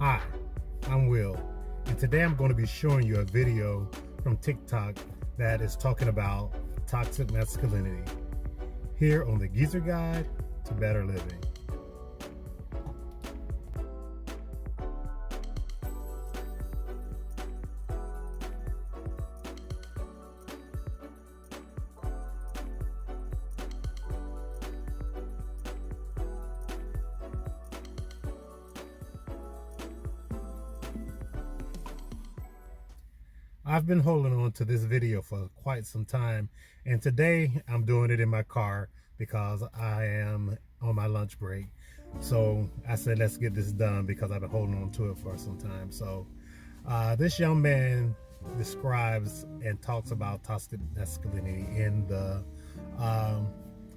Hi, I'm Will, and today I'm going to be showing you a video from TikTok that is talking about toxic masculinity here on the Geezer Guide to Better Living. I've been holding on to this video for quite some time, and today I'm doing it in my car because I am on my lunch break. So I said, let's get this done because I've been holding on to it for some time. So this young man describes and talks about toxic masculinity and the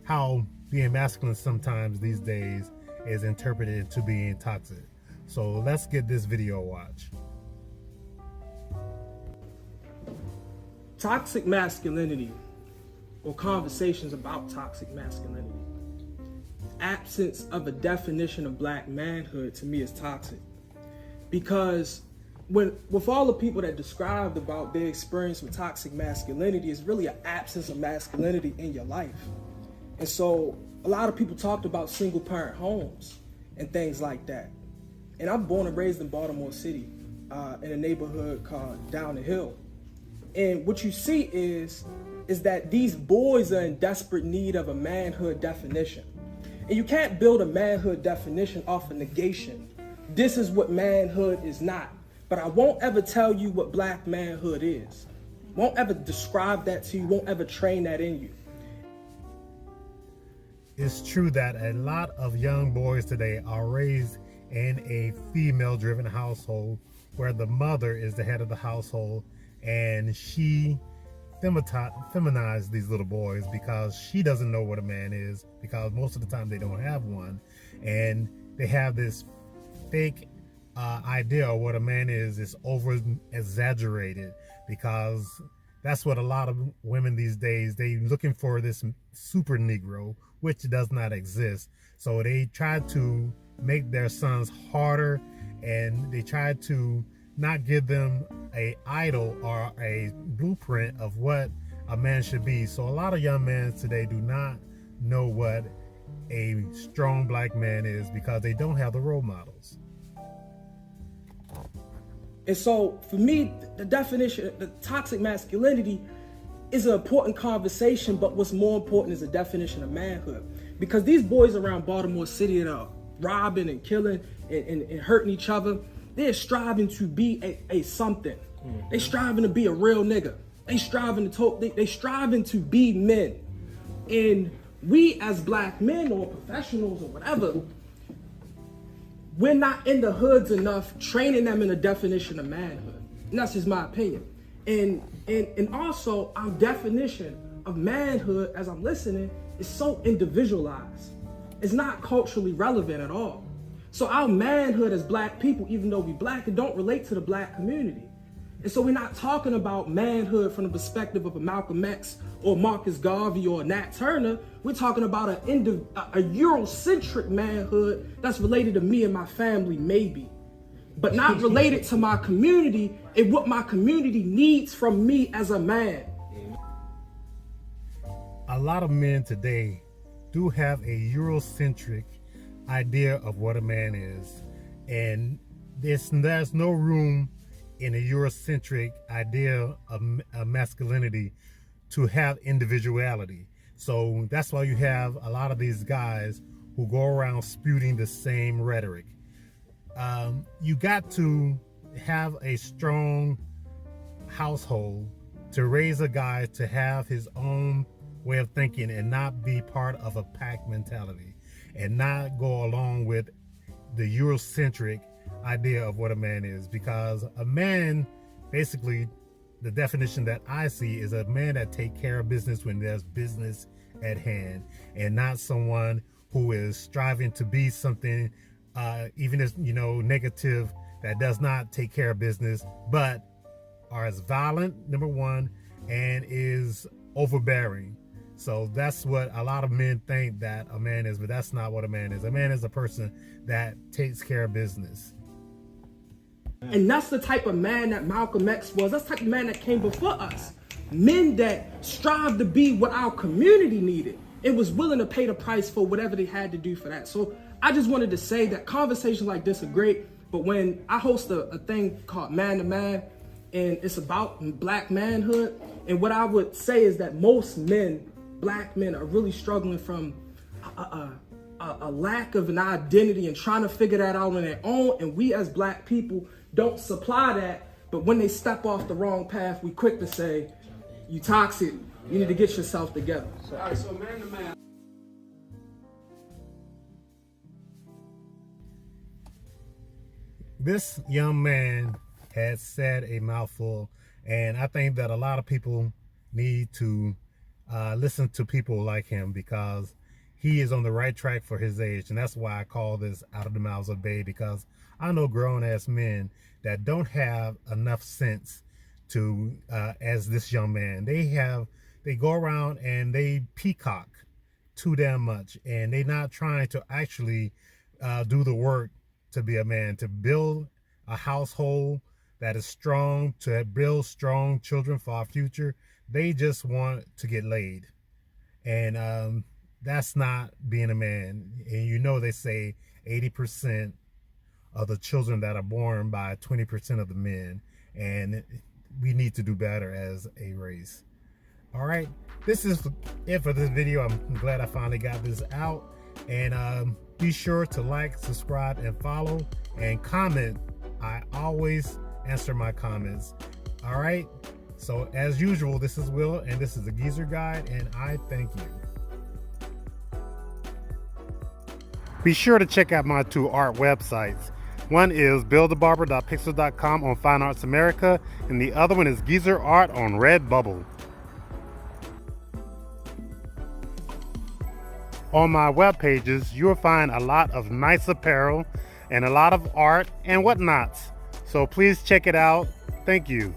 how being masculine sometimes these days is interpreted into being toxic. So let's get this video watch. Toxic masculinity, or conversations about toxic masculinity. Absence of a definition of black manhood to me is toxic. Because with all the people that described about their experience with toxic masculinity, it's really an absence of masculinity in your life. And so a lot of people talked about single parent homes and things like that. And I'm born and raised in Baltimore City, in a neighborhood called Down the Hill. And what you see is that these boys are in desperate need of a manhood definition. And you can't build a manhood definition off of negation. This is what manhood is not. But I won't ever tell you what black manhood is. Won't ever describe that to you, won't ever train that in you. It's true that a lot of young boys today are raised in a female-driven household where the mother is the head of the household, and she feminized these little boys because she doesn't know what a man is, because most of the time they don't have one, and they have this fake idea of what a man is over exaggerated, because that's what a lot of women these days, they looking for this super Negro, which does not exist. So they try to make their sons harder, and they try to not give them a idol or a blueprint of what a man should be. So a lot of young men today do not know what a strong black man is because they don't have the role models. And so for me, the definition, the toxic masculinity is an important conversation, but what's more important is the definition of manhood. Because these boys around Baltimore City that are robbing and killing and hurting each other, they're striving to be a something. Mm-hmm. They striving to be a real nigga. They striving to be men. And we as black men or professionals or whatever, we're not in the hoods enough training them in the definition of manhood. And that's just my opinion. And also our definition of manhood as I'm listening is so individualized. It's not culturally relevant at all. So our manhood as black people, even though we black, it don't relate to the black community. And so we're not talking about manhood from the perspective of a Malcolm X or Marcus Garvey or Nat Turner. We're talking about a Eurocentric manhood that's related to me and my family, maybe, but not related to my community and what my community needs from me as a man. A lot of men today do have a Eurocentric idea of what a man is, and there's no room in a Eurocentric idea of masculinity to have individuality. So that's why you have a lot of these guys who go around spewing the same rhetoric. You got to have a strong household to raise a guy to have his own way of thinking and not be part of a pack mentality and not go along with the Eurocentric idea of what a man is. Because a man, basically, the definition that I see is a man that take care of business when there's business at hand, and not someone who is striving to be something, even as, negative, that does not take care of business, but are as violent, number one, and is overbearing. So that's what a lot of men think that a man is, but that's not what a man is. A man is a person that takes care of business. And that's the type of man that Malcolm X was. That's the type of man that came before us. Men that strive to be what our community needed. It was willing to pay the price for whatever they had to do for that. So I just wanted to say that conversations like this are great, but when I host a thing called Man to Man, and it's about black manhood, and what I would say is that most men, black men, are really struggling from a lack of an identity and trying to figure that out on their own, and we as black people don't supply that. But when they step off the wrong path, we quick to say, you toxic, you need to get yourself together. All right, so man to man. This young man has said a mouthful, and I think that a lot of people need to listen to people like him, because he is on the right track for his age. And that's why I call this Out of the Mouths of Babe, because I know grown-ass men that don't have enough sense to, as this young man. They go around and they peacock too damn much, and they're not trying to actually do the work to be a man, to build a household that is strong, to build strong children for our future. They just want to get laid. And that's not being a man. And you know, they say 80% of the children that are born by 20% of the men. And we need to do better as a race. All right, this is it for this video. I'm glad I finally got this out. And be sure to like, subscribe, and follow, and comment. I always answer my comments. All right, so as usual, this is Will, and this is the Geezer Guide, and I thank you. Be sure to check out my 2 art websites. One is billthebarber.pixel.com on Fine Arts America, and the other one is Geezer Art on Redbubble. On my web pages, you will find a lot of nice apparel and a lot of art and whatnots. So please check it out. Thank you.